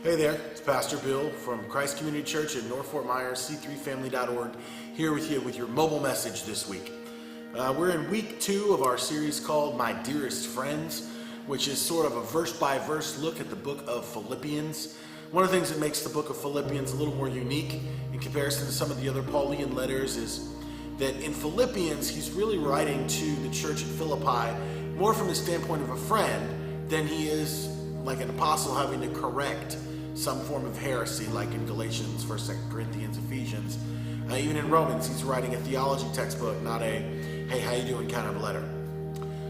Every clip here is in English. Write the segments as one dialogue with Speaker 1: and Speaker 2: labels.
Speaker 1: Hey there, it's Pastor Bill from Christ Community Church in North Fort Myers, c3family.org, here with you with your mobile message this week. We're in week 2 of our series called My Dearest Friends, which is sort of a verse-by-verse look at the book of Philippians. One of the things that makes the book of Philippians a little more unique in comparison to some of the other Pauline letters is that in Philippians, he's really writing to the church at Philippi more from the standpoint of a friend than he is like an apostle having to correct some form of heresy, like in Galatians, 1st, 2nd Corinthians, Ephesians. Even in Romans, he's writing a theology textbook, not a, hey, how you doing kind of letter.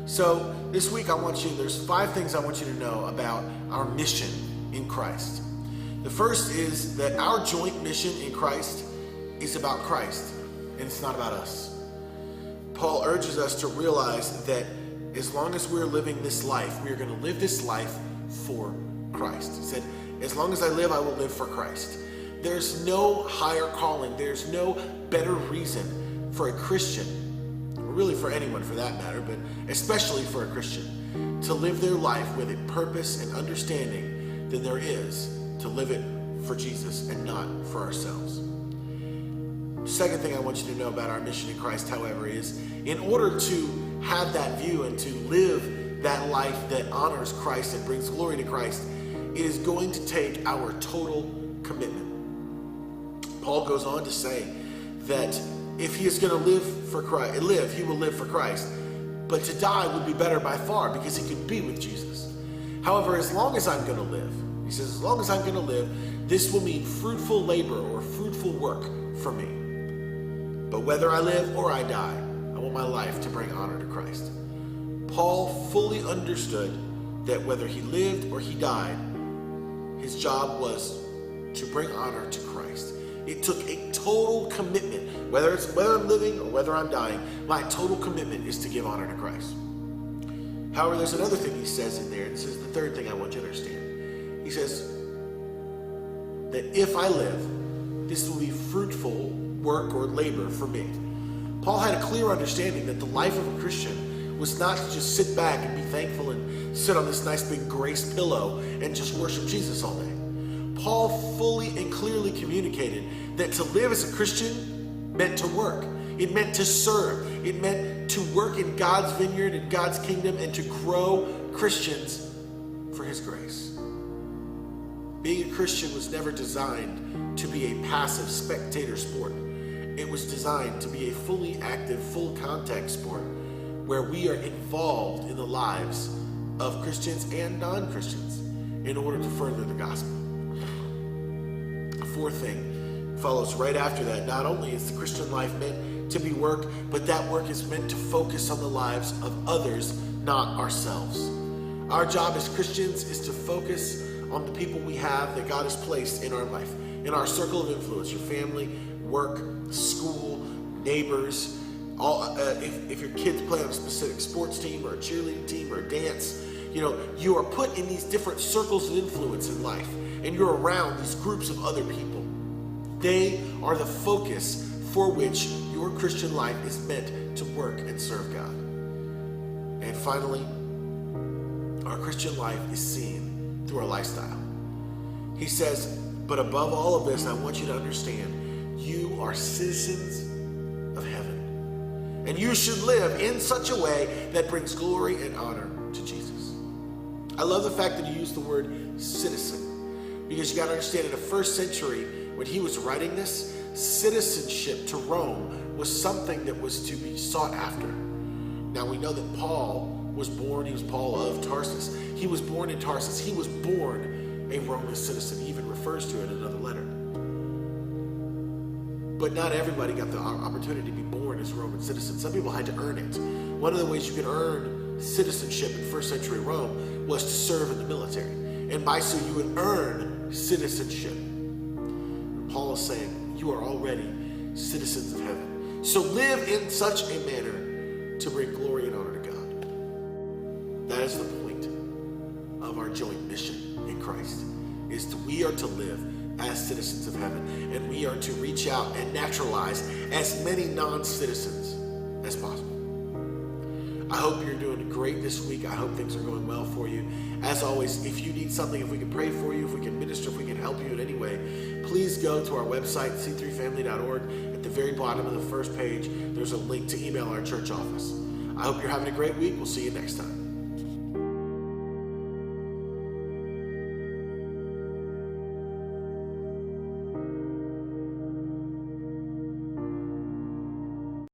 Speaker 1: So this week there's 5 things I want you to know about our mission in Christ. The first is that our joint mission in Christ is about Christ, and it's not about us. Paul urges us to realize that as long as we're living this life, we are going to live this life for Christ. He said, as long as I live, I will live for Christ. There's no higher calling. There's no better reason for a Christian, or really for anyone for that matter, but especially for a Christian, to live their life with a purpose and understanding than there is to live it for Jesus and not for ourselves. Second thing I want you to know about our mission in Christ, however, is in order to have that view and to live that life that honors Christ and brings glory to Christ, it is going to take our total commitment. Paul goes on to say that if he is going to live for Christ, he will live for Christ. But to die would be better by far because he could be with Jesus. However, as long as I'm going to live, he says, as long as I'm going to live, this will mean fruitful labor or fruitful work for me. But whether I live or I die, I want my life to bring honor to Christ. Paul fully understood that whether he lived or he died, his job was to bring honor to Christ. It took a total commitment. Whether I'm living or whether I'm dying, my total commitment is to give honor to Christ. However, there's another thing he says in there. This is the third thing I want you to understand. He says that if I live, this will be fruitful work or labor for me. Paul had a clear understanding that the life of a Christian was not to just sit back and be thankful and sit on this nice big grace pillow and just worship Jesus all day. Paul fully and clearly communicated that to live as a Christian meant to work. It meant to serve. It meant to work in God's vineyard and God's kingdom and to grow Christians for his grace. Being a Christian was never designed to be a passive spectator sport. It was designed to be a fully active, full contact sport where we are involved in the lives of Christians and non-Christians in order to further the gospel. The fourth thing follows right after that. Not only is the Christian life meant to be work, but that work is meant to focus on the lives of others, not ourselves. Our job as Christians is to focus on the people we have that God has placed in our life, in our circle of influence, your family, work, school, neighbors. If your kids play on a specific sports team or a cheerleading team or a dance, you are put in these different circles of influence in life, and you're around these groups of other people. They are the focus for which your Christian life is meant to work and serve God. And finally, our Christian life is seen through our lifestyle. He says, but above all of this, I want you to understand, you are citizens of heaven. And you should live in such a way that brings glory and honor to Jesus. I love the fact that he used the word citizen, because you got to understand, in the first century, when he was writing this, citizenship to Rome was something that was to be sought after. Now we know that Paul was Paul of Tarsus. He was born in Tarsus. He was born a Roman citizen. He even refers to it in another letter. But not everybody got the opportunity to be born as a Roman citizen. Some people had to earn it. One of the ways you could earn citizenship in first century Rome was to serve in the military. And by so you would earn citizenship. And Paul is saying, you are already citizens of heaven. So live in such a manner to bring glory and honor to God. That is the point of our joint mission in Christ, is that we are to live as citizens of heaven, and we are to reach out and naturalize as many non-citizens as possible. I hope you're doing great this week. I hope things are going well for you. As always, if you need something, if we can pray for you, if we can minister, if we can help you in any way, please go to our website, c3family.org. At the very bottom of the first page, there's a link to email our church office. I hope you're having a great week. We'll see you next time.